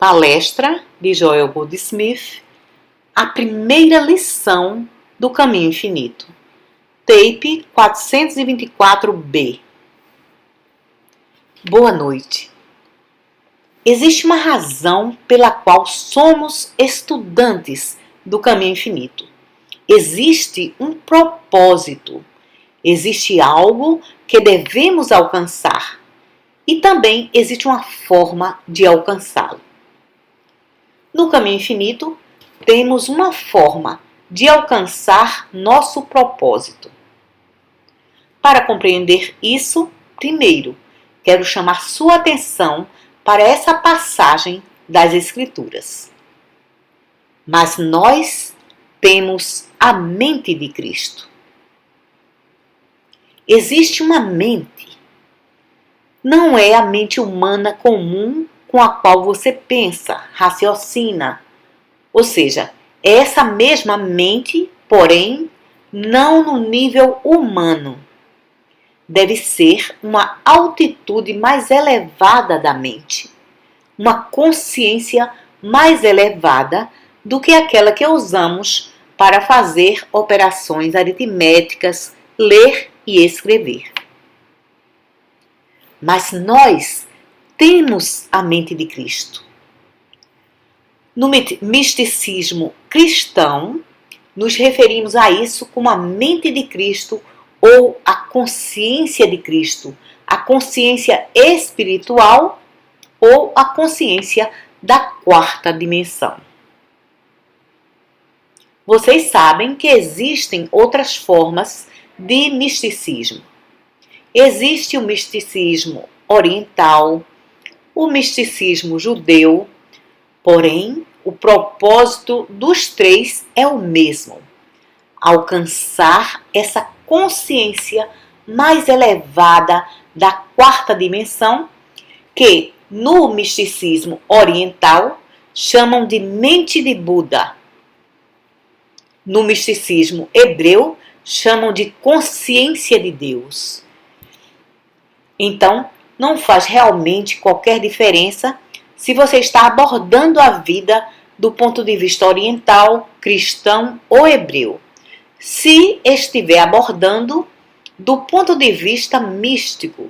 Palestra de Joel Goldsmith, a primeira lição do Caminho Infinito, tape 424B. Boa noite. Existe uma razão pela qual somos estudantes do Caminho Infinito. Existe um propósito. Existe algo que devemos alcançar. E também existe uma forma de alcançá-lo. No Caminho Infinito, temos uma forma de alcançar nosso propósito. Para compreender isso, primeiro, quero chamar sua atenção para essa passagem das Escrituras. Mas nós temos a mente de Cristo. Existe uma mente. Não é a mente humana comum com a qual você pensa, raciocina. Ou seja, é essa mesma mente, porém, não no nível humano. Deve ser uma altitude mais elevada da mente, uma consciência mais elevada do que aquela que usamos para fazer operações aritméticas, ler e escrever. Mas nós temos a mente de Cristo. No misticismo cristão, nos referimos a isso como a mente de Cristo ou a consciência de Cristo, a consciência espiritual ou a consciência da quarta dimensão. Vocês sabem que existem outras formas de misticismo. Existe o misticismo oriental, o misticismo judeu, porém, o propósito dos três é o mesmo: alcançar essa consciência mais elevada da quarta dimensão, que no misticismo oriental chamam de mente de Buda. No misticismo hebreu chamam de consciência de Deus. Então, não faz realmente qualquer diferença se você está abordando a vida do ponto de vista oriental, cristão ou hebreu. Se estiver abordando do ponto de vista místico,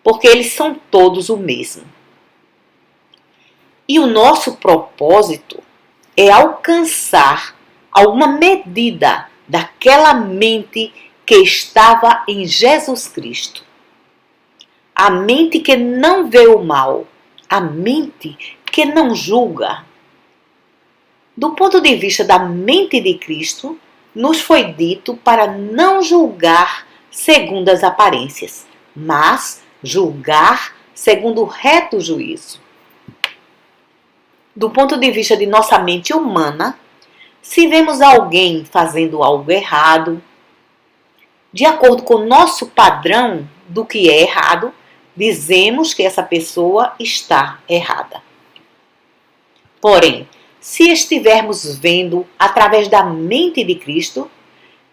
porque eles são todos o mesmo. E o nosso propósito é alcançar alguma medida daquela mente que estava em Jesus Cristo. A mente que não vê o mal, a mente que não julga. Do ponto de vista da mente de Cristo, nos foi dito para não julgar segundo as aparências, mas julgar segundo o reto juízo. Do ponto de vista de nossa mente humana, se vemos alguém fazendo algo errado, de acordo com o nosso padrão do que é errado, dizemos que essa pessoa está errada. Porém, se estivermos vendo através da mente de Cristo,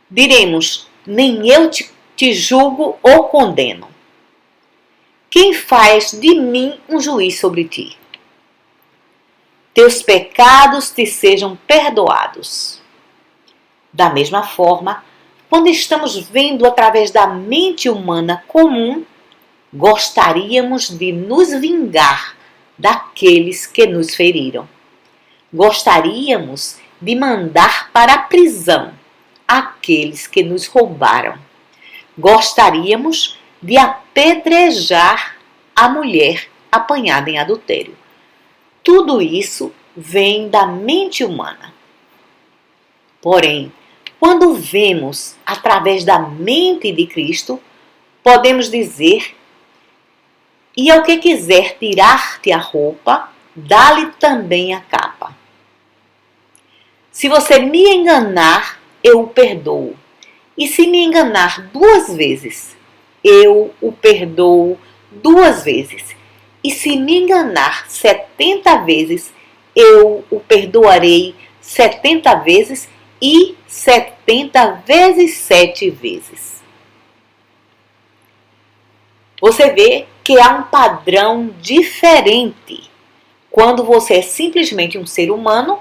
diremos: nem eu te julgo ou condeno. Quem faz de mim um juiz sobre ti? Teus pecados te sejam perdoados. Da mesma forma, quando estamos vendo através da mente humana comum, gostaríamos de nos vingar daqueles que nos feriram. Gostaríamos de mandar para a prisão aqueles que nos roubaram. Gostaríamos de apedrejar a mulher apanhada em adultério. Tudo isso vem da mente humana. Porém, quando vemos através da mente de Cristo, podemos dizer: e ao que quiser tirar-te a roupa, dá-lhe também a capa. Se você me enganar, eu o perdoo. E se me enganar 2 vezes, eu o perdoo 2 vezes. E se me enganar 70 vezes, eu o perdoarei 70 vezes e 70 vezes 7 vezes. Você vê que há um padrão diferente quando você é simplesmente um ser humano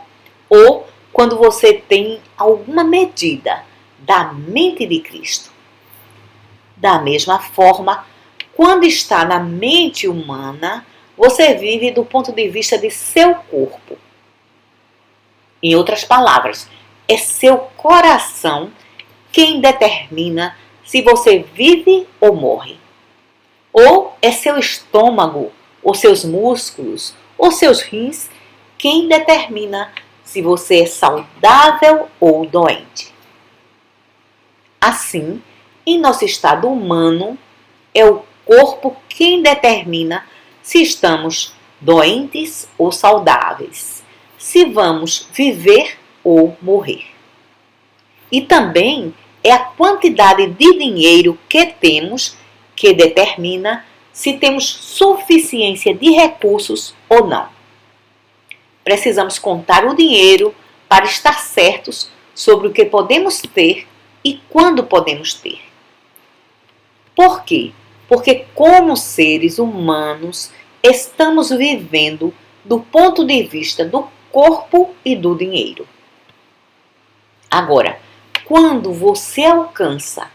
ou quando você tem alguma medida da mente de Cristo. Da mesma forma, quando está na mente humana, você vive do ponto de vista de seu corpo. Em outras palavras, é seu coração quem determina se você vive ou morre. Ou é seu estômago, ou seus músculos, ou seus rins quem determina se você é saudável ou doente. Assim, em nosso estado humano, é o corpo quem determina se estamos doentes ou saudáveis, se vamos viver ou morrer. E também é a quantidade de dinheiro que temos que determina se temos suficiência de recursos ou não. Precisamos contar o dinheiro para estar certos sobre o que podemos ter e quando podemos ter. Por quê? Porque como seres humanos estamos vivendo do ponto de vista do corpo e do dinheiro. Agora, quando você alcança,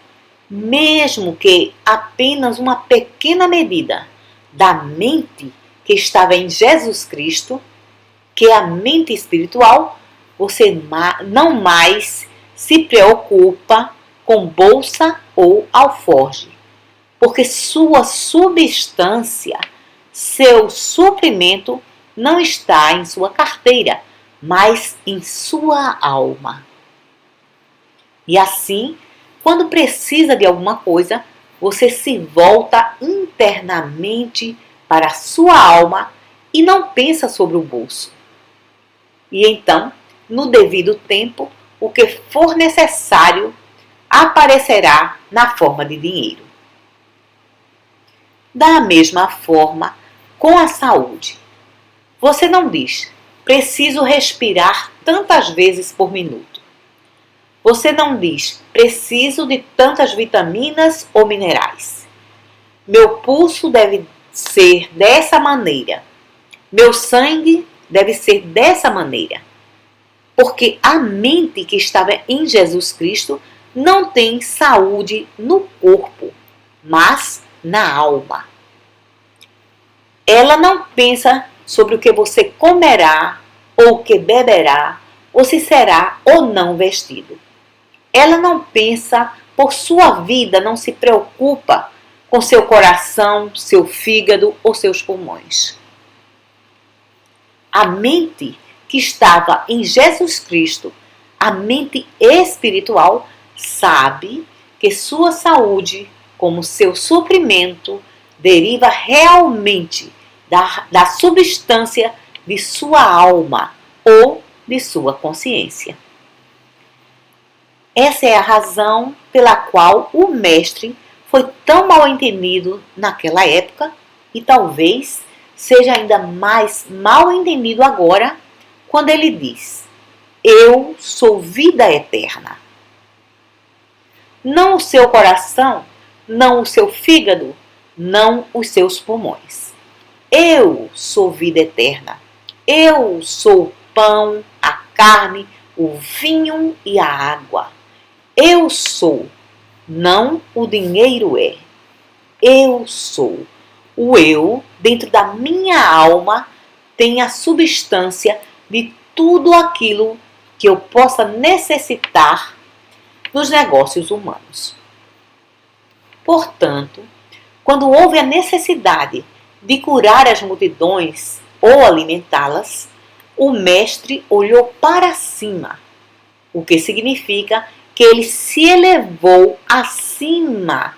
mesmo que apenas uma pequena medida da mente que estava em Jesus Cristo, que é a mente espiritual, você não mais se preocupa com bolsa ou alforje, porque sua substância, seu suprimento não está em sua carteira, mas em sua alma. E assim, quando precisa de alguma coisa, você se volta internamente para a sua alma e não pensa sobre o bolso. E então, no devido tempo, o que for necessário aparecerá na forma de dinheiro. Da mesma forma, com a saúde. Você não diz, preciso respirar tantas vezes por minuto. Você não diz, preciso de tantas vitaminas ou minerais. Meu pulso deve ser dessa maneira. Meu sangue deve ser dessa maneira. Porque a mente que estava em Jesus Cristo não tem saúde no corpo, mas na alma. Ela não pensa sobre o que você comerá ou o que beberá, ou se será ou não vestido. Ela não pensa por sua vida, não se preocupa com seu coração, seu fígado ou seus pulmões. A mente que estava em Jesus Cristo, a mente espiritual, sabe que sua saúde, como seu suprimento, deriva realmente da substância de sua alma ou de sua consciência. Essa é a razão pela qual o mestre foi tão mal entendido naquela época e talvez seja ainda mais mal entendido agora quando ele diz: eu sou vida eterna. Não o seu coração, não o seu fígado, não os seus pulmões. Eu sou vida eterna. Eu sou o pão, a carne, o vinho e a água. Eu sou, não o dinheiro é. Eu sou. O eu, dentro da minha alma, tem a substância de tudo aquilo que eu possa necessitar nos negócios humanos. Portanto, quando houve a necessidade de curar as multidões ou alimentá-las, o mestre olhou para cima, o que significa que ele se elevou acima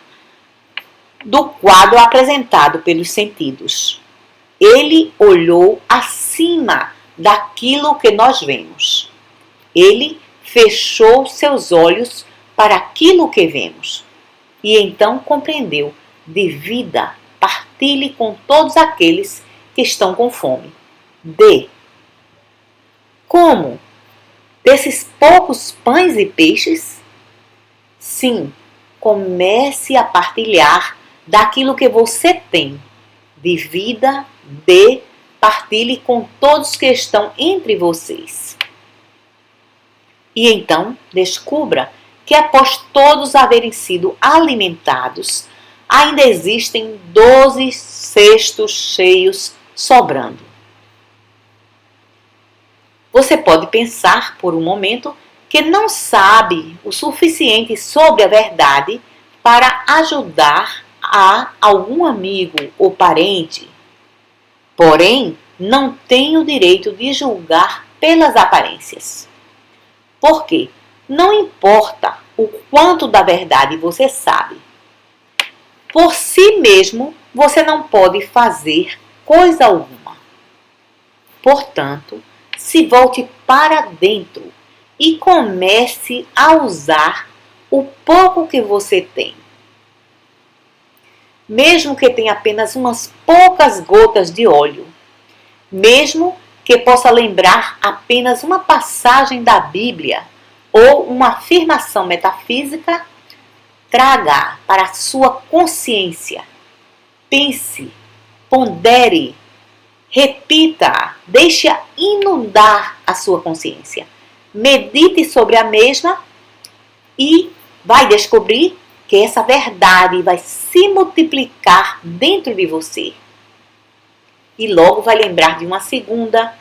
do quadro apresentado pelos sentidos. Ele olhou acima daquilo que nós vemos. Ele fechou seus olhos para aquilo que vemos. E então compreendeu: de vida, partilhe com todos aqueles que estão com fome. Dê. Como? Desses poucos pães e peixes? Sim, comece a partilhar daquilo que você tem. De vida, dê partilhe com todos que estão entre vocês. E então descubra que após todos haverem sido alimentados, ainda existem 12 cestos cheios sobrando. Você pode pensar por um momento que não sabe o suficiente sobre a verdade para ajudar a algum amigo ou parente. Porém, não tem o direito de julgar pelas aparências. Porque não importa o quanto da verdade você sabe, por si mesmo você não pode fazer coisa alguma. Portanto, se volte para dentro e comece a usar o pouco que você tem. Mesmo que tenha apenas umas poucas gotas de óleo, mesmo que possa lembrar apenas uma passagem da Bíblia ou uma afirmação metafísica, traga para a sua consciência. Pense, pondere, repita, deixe-a inundar a sua consciência. Medite sobre a mesma e vai descobrir que essa verdade vai se multiplicar dentro de você. E logo vai lembrar de uma segunda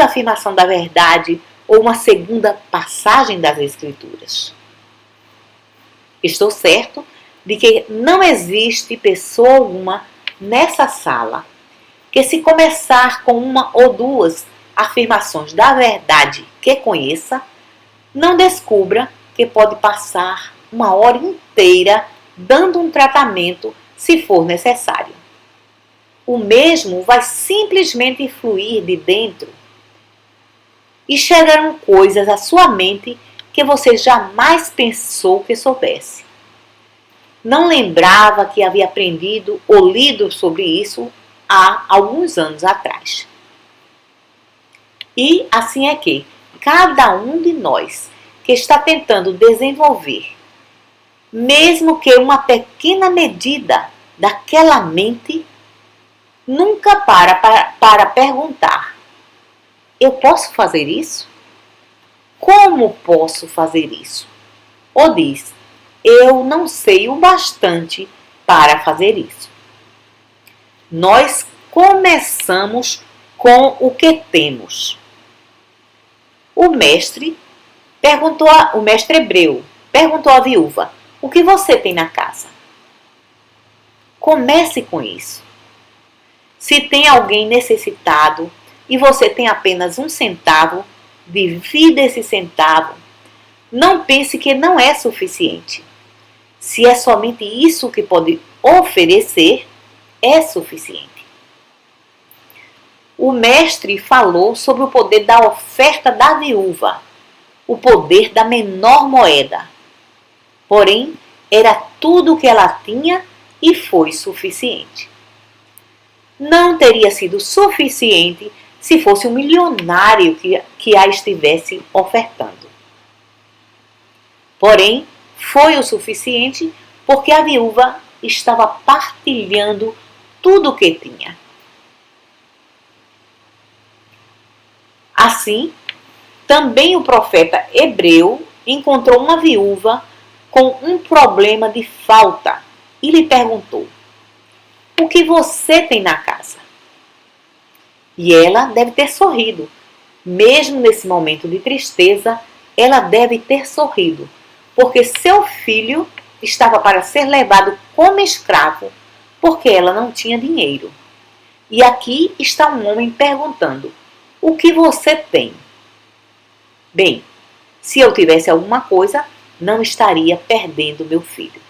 afirmação da verdade ou uma segunda passagem das Escrituras. Estou certo de que não existe pessoa alguma nessa sala que, se começar com uma ou duas afirmações da verdade que conheça, não descubra que pode passar uma hora inteira dando um tratamento se for necessário. O mesmo vai simplesmente fluir de dentro e chegarão coisas à sua mente que você jamais pensou que soubesse. Não lembrava que havia aprendido ou lido sobre isso há alguns anos atrás. E assim é que cada um de nós que está tentando desenvolver, mesmo que uma pequena medida daquela mente, nunca para perguntar: eu posso fazer isso? Como posso fazer isso? Ou diz: eu não sei o bastante para fazer isso. Nós começamos com o que temos. O mestre hebreu perguntou à viúva: o que você tem na casa? Comece com isso. Se tem alguém necessitado e você tem apenas 1 centavo, divida esse centavo. Não pense que não é suficiente. Se é somente isso que pode oferecer, é suficiente. O mestre falou sobre o poder da oferta da viúva, o poder da menor moeda. Porém, era tudo o que ela tinha e foi suficiente. Não teria sido suficiente se fosse um milionário que a estivesse ofertando. Porém, foi o suficiente porque a viúva estava partilhando tudo o que tinha. Assim, também o profeta hebreu encontrou uma viúva com um problema de falta e lhe perguntou: o que você tem na casa? E ela deve ter sorrido. Mesmo nesse momento de tristeza, ela deve ter sorrido, porque seu filho estava para ser levado como escravo, porque ela não tinha dinheiro. E aqui está um homem perguntando: o que você tem? Bem, se eu tivesse alguma coisa, não estaria perdendo meu filho.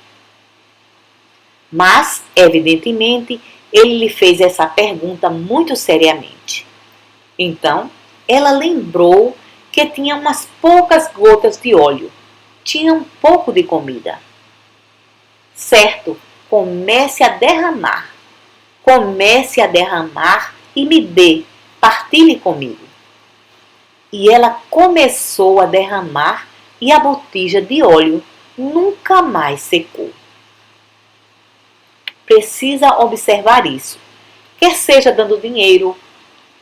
Mas, evidentemente, ele lhe fez essa pergunta muito seriamente. Então, ela lembrou que tinha umas poucas gotas de óleo, tinha um pouco de comida. Certo, comece a derramar e me dê, partilhe comigo. E ela começou a derramar e a botija de óleo nunca mais secou. Precisa observar isso. quer seja dando dinheiro,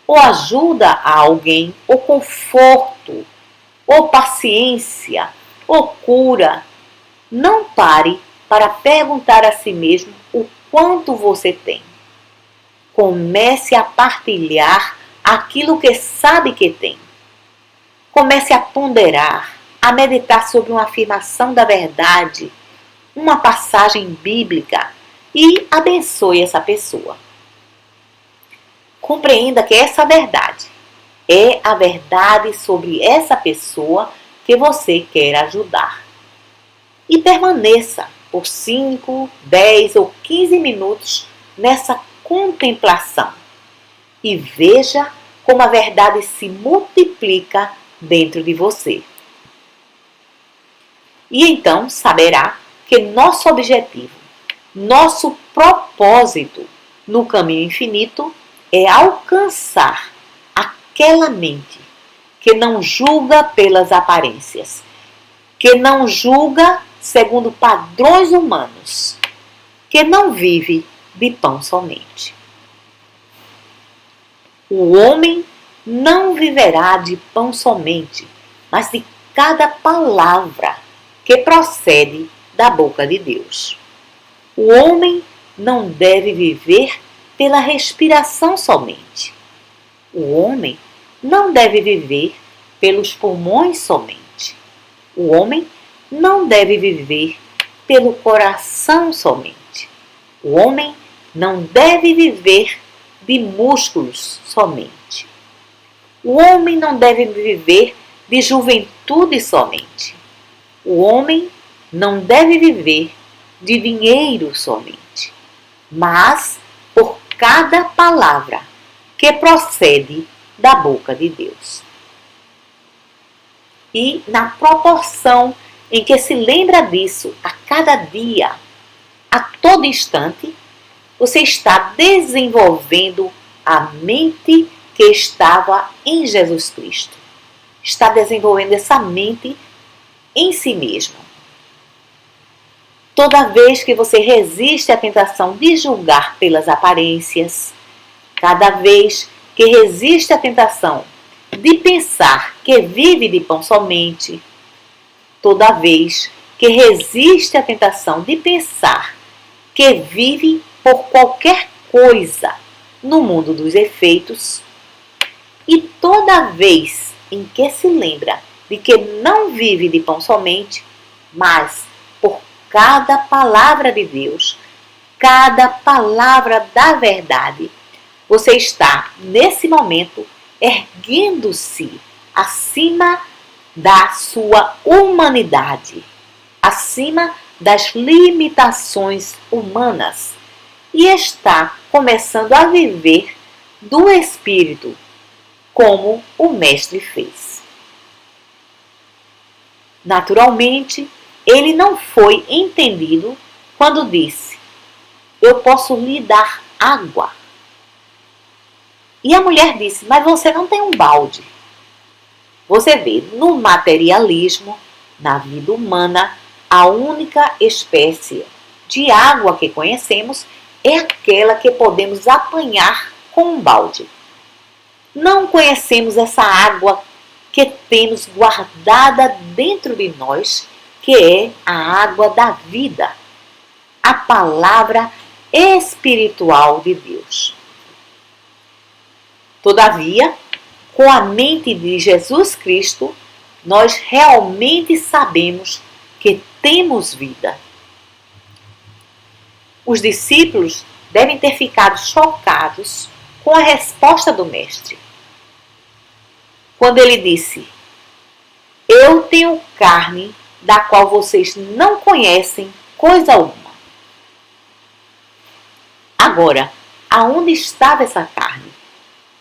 ou ajuda a alguém, ou conforto, ou paciência, ou cura, não pare para perguntar a si mesmo o quanto você tem. Comece a partilhar aquilo que sabe que tem. Comece a ponderar, a meditar sobre uma afirmação da verdade, uma passagem bíblica e abençoe essa pessoa. Compreenda que essa verdade é a verdade sobre essa pessoa que você quer ajudar. E permaneça por 5, 10 ou 15 minutos nessa contemplação e veja como a verdade se multiplica dentro de você. E então saberá que nosso objetivo, nosso propósito no caminho infinito é alcançar aquela mente que não julga pelas aparências, que não julga segundo padrões humanos, que não vive de pão somente. O homem não viverá de pão somente, mas de cada palavra que procede da boca de Deus. O homem não deve viver pela respiração somente. O homem não deve viver pelos pulmões somente. O homem não deve viver pelo coração somente. O homem não deve viver de músculos somente. O homem não deve viver de juventude somente. O homem não deve viver de dinheiro somente, mas por cada palavra que procede da boca de Deus. E na proporção em que se lembra disso a cada dia, a todo instante, você está desenvolvendo a mente que estava em Jesus Cristo. Está desenvolvendo essa mente em si mesmo. Toda vez que você resiste à tentação de julgar pelas aparências, cada vez que resiste à tentação de pensar que vive de pão somente, toda vez que resiste à tentação de pensar que vive por qualquer coisa no mundo dos efeitos, e toda vez em que se lembra de que não vive de pão somente, mas por cada palavra de Deus, cada palavra da verdade, você está, nesse momento, erguendo-se acima da sua humanidade, acima das limitações humanas, e está começando a viver do Espírito, como o Mestre fez. Naturalmente, ele não foi entendido quando disse: eu posso lhe dar água. E a mulher disse: mas você não tem um balde. Você vê, no materialismo, na vida humana, a única espécie de água que conhecemos é aquela que podemos apanhar com um balde. Não conhecemos essa água que temos guardada dentro de nós, que é a água da vida, a palavra espiritual de Deus. Todavia, com a mente de Jesus Cristo, nós realmente sabemos que temos vida. Os discípulos devem ter ficado chocados com a resposta do Mestre, quando ele disse: eu tenho carne da qual vocês não conhecem coisa alguma. Agora, aonde estava essa carne?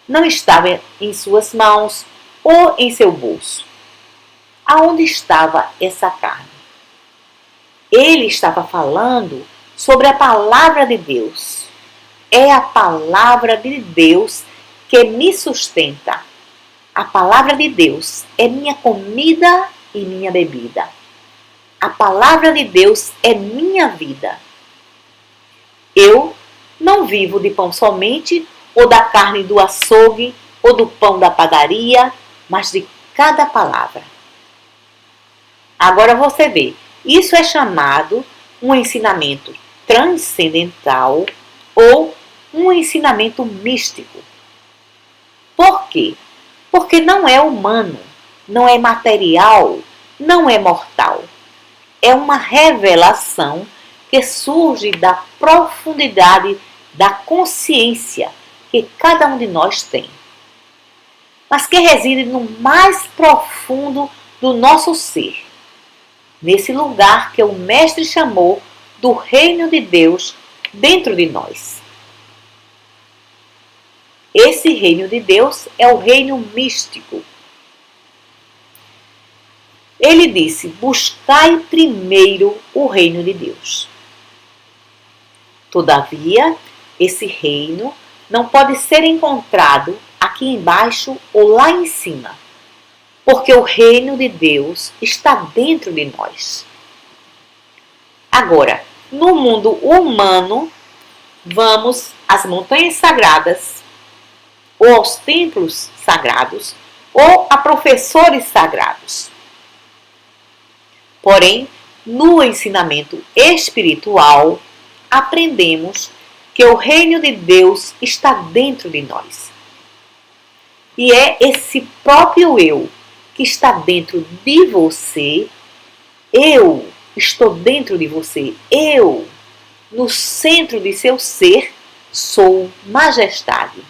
Não estava em suas mãos ou em seu bolso. Aonde estava essa carne? Ele estava falando sobre a palavra de Deus. É a palavra de Deus que me sustenta. A palavra de Deus é minha comida e minha bebida. A palavra de Deus é minha vida. Eu Não vivo de pão somente, ou da carne do açougue, ou do pão da padaria, mas de cada palavra. Agora você vê, isso é chamado um ensinamento transcendental ou um ensinamento místico. Por quê? Porque não é humano, não é material, não é mortal. É uma revelação que surge da profundidade da consciência que cada um de nós tem, mas que reside no mais profundo do nosso ser, nesse lugar que o Mestre chamou do reino de Deus dentro de nós. Esse reino de Deus é o reino místico. Ele disse: buscai primeiro o reino de Deus. Todavia, esse reino não pode ser encontrado aqui embaixo ou lá em cima, porque o reino de Deus está dentro de nós. Agora, no mundo humano, vamos às montanhas sagradas, ou aos templos sagrados, ou a professores sagrados. Porém, no ensinamento espiritual, aprendemos que o reino de Deus está dentro de nós. E é esse próprio eu que está dentro de você. Eu estou dentro de você. Eu, no centro de seu ser, sou majestade.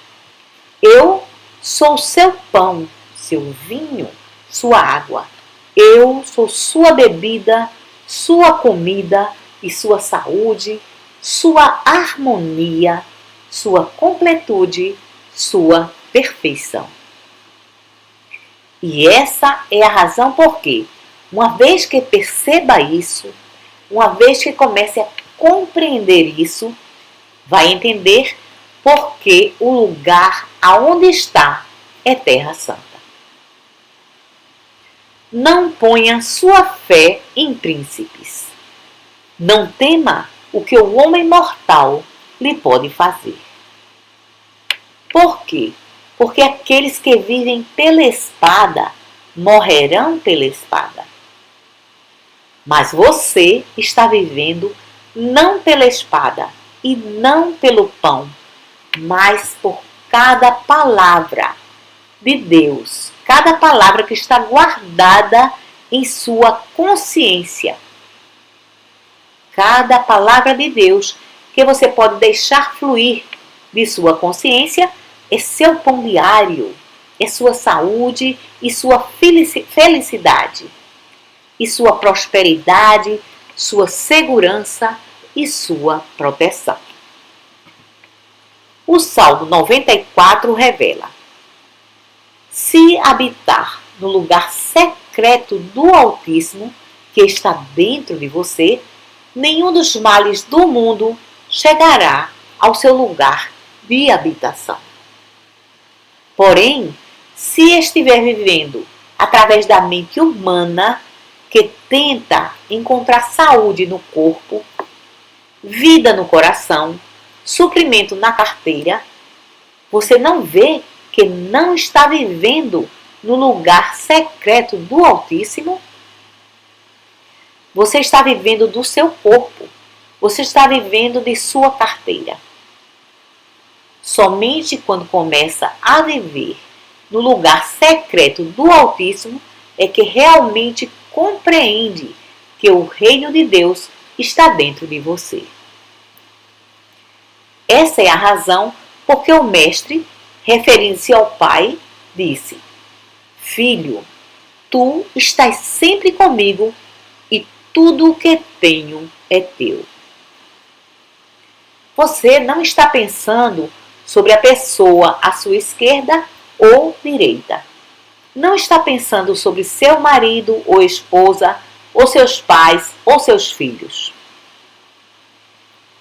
Eu sou seu pão, seu vinho, sua água. Eu sou sua bebida, sua comida e sua saúde, sua harmonia, sua completude, sua perfeição. E essa é a razão por que, uma vez que perceba isso, uma vez que comece a compreender isso, vai entender por que o lugar aonde está é Terra Santa. Não ponha sua fé em príncipes. Não tema o que o homem mortal lhe pode fazer. Por quê? Porque aqueles que vivem pela espada morrerão pela espada. Mas você está vivendo não pela espada e não pelo pão, mas por cada palavra de Deus, cada palavra que está guardada em sua consciência. Cada palavra de Deus que você pode deixar fluir de sua consciência é seu pão diário, é sua saúde e sua felicidade, e sua prosperidade, sua segurança e sua proteção. O Salmo 94 revela: se habitar no lugar secreto do Altíssimo, que está dentro de você, nenhum dos males do mundo chegará ao seu lugar de habitação. Porém, se estiver vivendo através da mente humana, que tenta encontrar saúde no corpo, vida no coração, suprimento na carteira, você não vê que não está vivendo no lugar secreto do Altíssimo? Você está vivendo do seu corpo, você está vivendo de sua carteira. Somente quando começa a viver no lugar secreto do Altíssimo é que realmente compreende que o reino de Deus está dentro de você. Essa é a razão porque o Mestre, referindo-se ao Pai, disse: Filho, tu estás sempre comigo e tudo o que tenho é teu. Você não está pensando sobre a pessoa à sua esquerda ou direita. Não está pensando sobre seu marido ou esposa, ou seus pais ou seus filhos.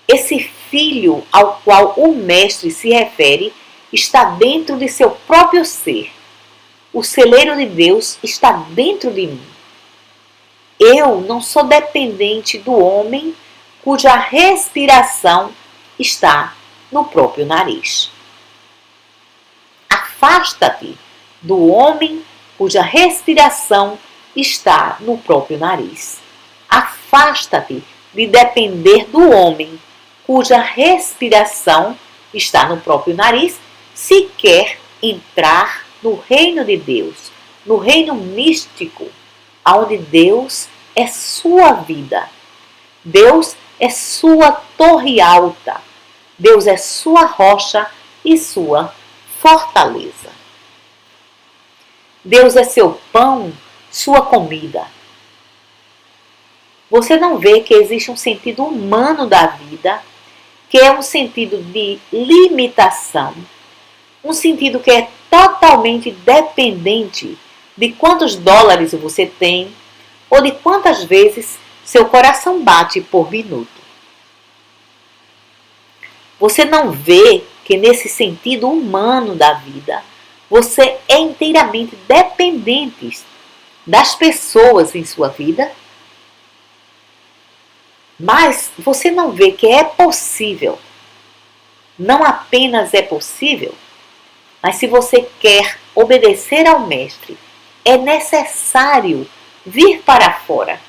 Esse filho ao qual o Mestre se refere está dentro de seu próprio ser. O celeiro de Deus está dentro de mim. Eu não sou dependente do homem cuja respiração está no próprio nariz. Afasta-te do homem cuja respiração está no próprio nariz. Afasta-te de depender do homem cuja respiração está no próprio nariz, se quer entrar no reino de Deus, no reino místico, onde Deus é sua vida. Deus é sua torre alta. Deus é sua rocha e sua fortaleza. Deus é seu pão, sua comida. Você não vê que existe um sentido humano da vida, que é um sentido de limitação, um sentido que é totalmente dependente de quantos dólares você tem ou de quantas vezes seu coração bate por minuto. Você não vê que nesse sentido humano da vida, você é inteiramente dependente das pessoas em sua vida? Mas você não vê que é possível, não apenas é possível, mas se você quer obedecer ao Mestre, é necessário vir para fora,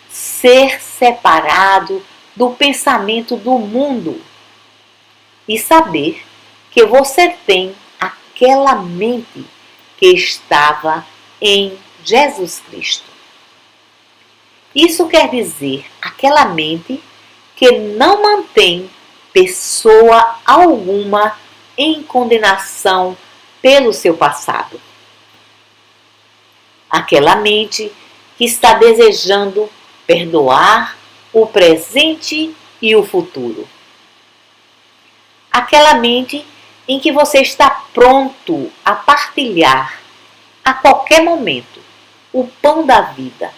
ser separado do pensamento do mundo e saber que você tem aquela mente que estava em Jesus Cristo. Isso quer dizer aquela mente que não mantém pessoa alguma em condenação pelo seu passado. Aquela mente que está desejando perdoar o presente e o futuro. Aquela mente em que você está pronto a partilhar a qualquer momento o pão da vida.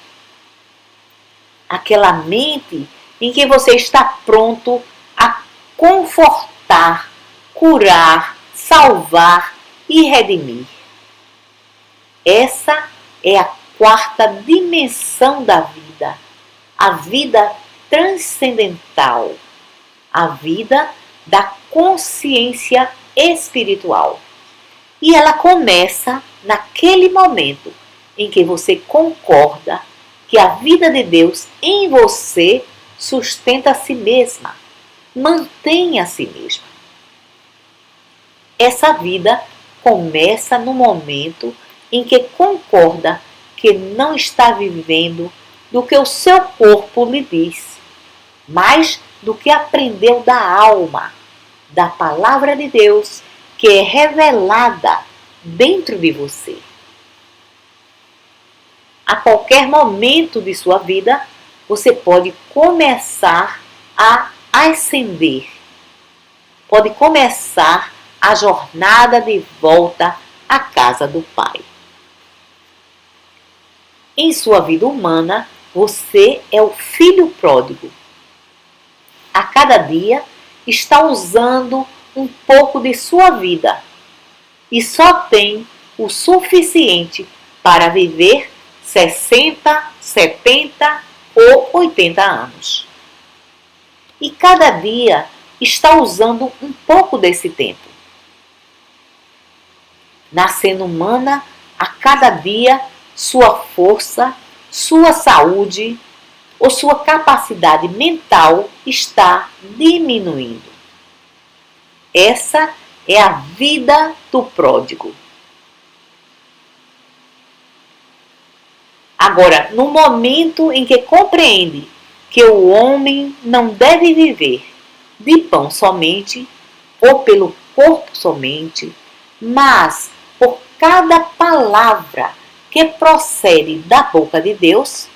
Aquela mente em que você está pronto a confortar, curar, salvar e redimir. Essa é a quarta dimensão da vida, a vida transcendental, a vida da consciência espiritual. E ela começa naquele momento em que você concorda que a vida de Deus em você sustenta a si mesma, mantém a si mesma. Essa vida começa no momento em que concorda que não está vivendo do que o seu corpo lhe diz, mas do que aprendeu da alma, da palavra de Deus que é revelada dentro de você. A qualquer momento de sua vida, você pode começar a ascender, pode começar a jornada de volta à casa do Pai. Em sua vida humana, você é o filho pródigo. A cada dia está usando um pouco de sua vida e só tem o suficiente para viver 60, 70 ou 80 anos. E cada dia está usando um pouco desse tempo. Na cena humana, a cada dia, sua força, sua saúde ou sua capacidade mental está diminuindo. Essa é a vida do pródigo. Agora, no momento em que compreende que o homem não deve viver de pão somente, ou pelo corpo somente, mas por cada palavra que procede da boca de Deus,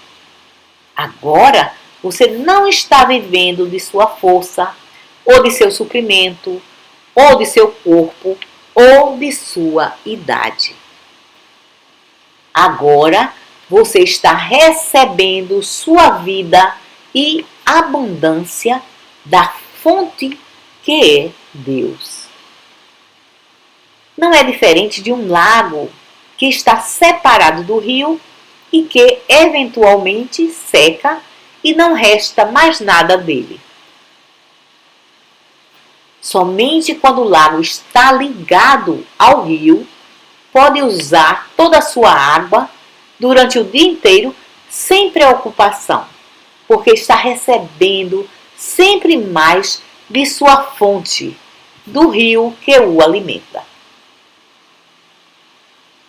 agora você não está vivendo de sua força, ou de seu suprimento, ou de seu corpo, ou de sua idade. Agora você está recebendo sua vida e abundância da fonte que é Deus. Não é diferente de um lago que está separado do rio e que eventualmente seca e não resta mais nada dele. Somente quando o lago está ligado ao rio, pode usar toda a sua água durante o dia inteiro sem preocupação, porque está recebendo sempre mais de sua fonte, do rio que o alimenta.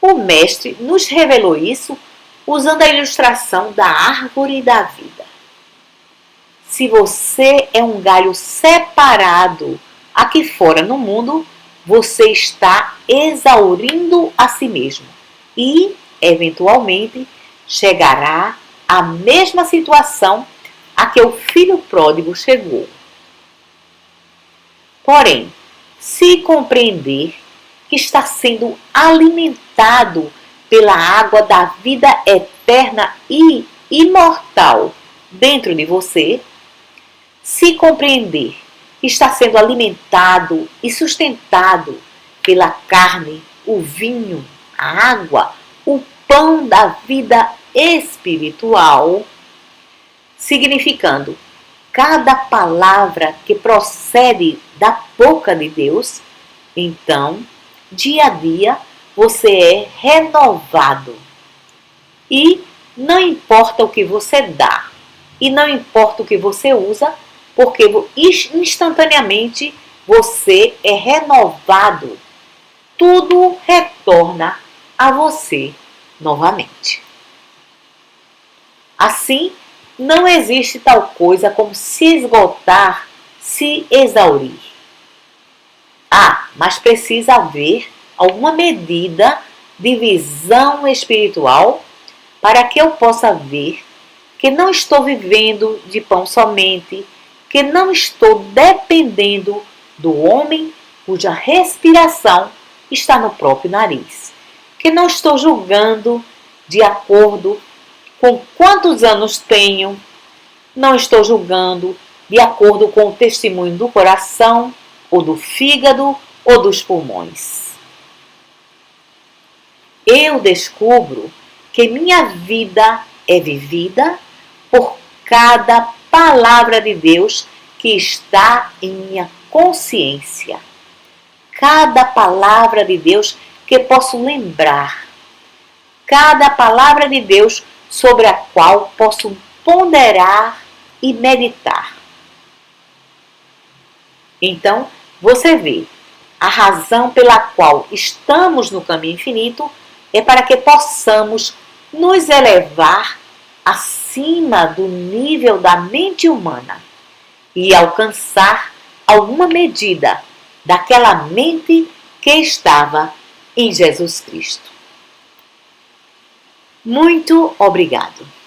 O mestre nos revelou isso usando a ilustração da árvore da vida. Se você é um galho separado aqui fora no mundo, você está exaurindo a si mesmo e, eventualmente, chegará à mesma situação a que o filho pródigo chegou. Porém, se compreender que está sendo alimentado pela água da vida eterna e imortal dentro de você, se compreender que está sendo alimentado e sustentado pela carne, o vinho, a água, o pão da vida espiritual, significando cada palavra que procede da boca de Deus, então, dia a dia, você é renovado. E não importa o que você dá, e não importa o que você usa, porque instantaneamente você é renovado. Tudo retorna a você novamente. Assim, não existe tal coisa como se esgotar, se exaurir. Mas precisa haver alguma medida de visão espiritual para que eu possa ver que não estou vivendo de pão somente, que não estou dependendo do homem cuja respiração está no próprio nariz, que não estou julgando de acordo com quantos anos tenho, não estou julgando de acordo com o testemunho do coração, ou do fígado, ou dos pulmões. Eu descubro que minha vida é vivida por cada palavra de Deus que está em minha consciência. Cada palavra de Deus que posso lembrar. Cada palavra de Deus sobre a qual posso ponderar e meditar. Então, você vê, a razão pela qual estamos no caminho infinito é para que possamos nos elevar acima do nível da mente humana e alcançar alguma medida daquela mente que estava em Jesus Cristo. Muito obrigado.